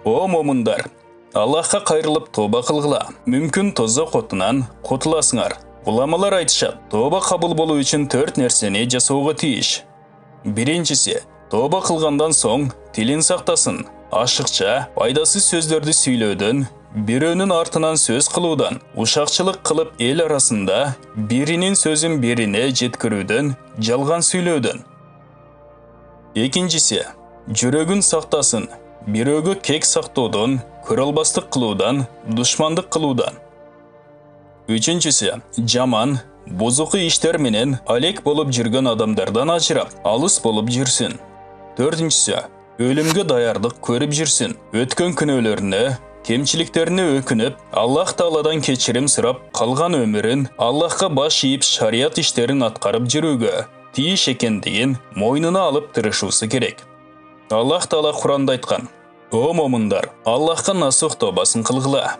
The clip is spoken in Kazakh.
О момундар, Аллахқа қайрылып тоба қылғыла, мүмкін тозақ отынан құтыласыңар. Ғұламалар айтышат, тоба қабыл болу үшін 4 нәрсені жасауға тиіш. Біріншісі, тоба қылғандан соң тілін сақтасын. Ашықша, пайдасыз сөздерді сөйлеуден, біреуінің артынан сөз қылудан, ушақшылық қылып ел арасында бірінің сөзін біріне жеткіруден, жалған сөйлеуден. Екіншісі, жүрегін сақтасын. Біреуге кек сақтаудан, көралбастық қылудан, дұшмандық қылудан. Üçüncüsü, жаман, бозуқы іштерменен алек болып жүрген адамдардан ажырап, алыс болып жүрсін. Төртіншісі, өлімге даярдық көріп жүрсін. Өткен күнәлеріне, кемшіліктеріне өкініп, Аллах Тағаладан кешірім сұрап, қалған өмірін Аллахқа баш иіп шариат іштерін атқарып жүруге тиіш екендігін мойнына алып тырышусы керек. Аллах Тағала Құранда айтқан: «О момындар, Аллахқа насух тобасын қылғыла.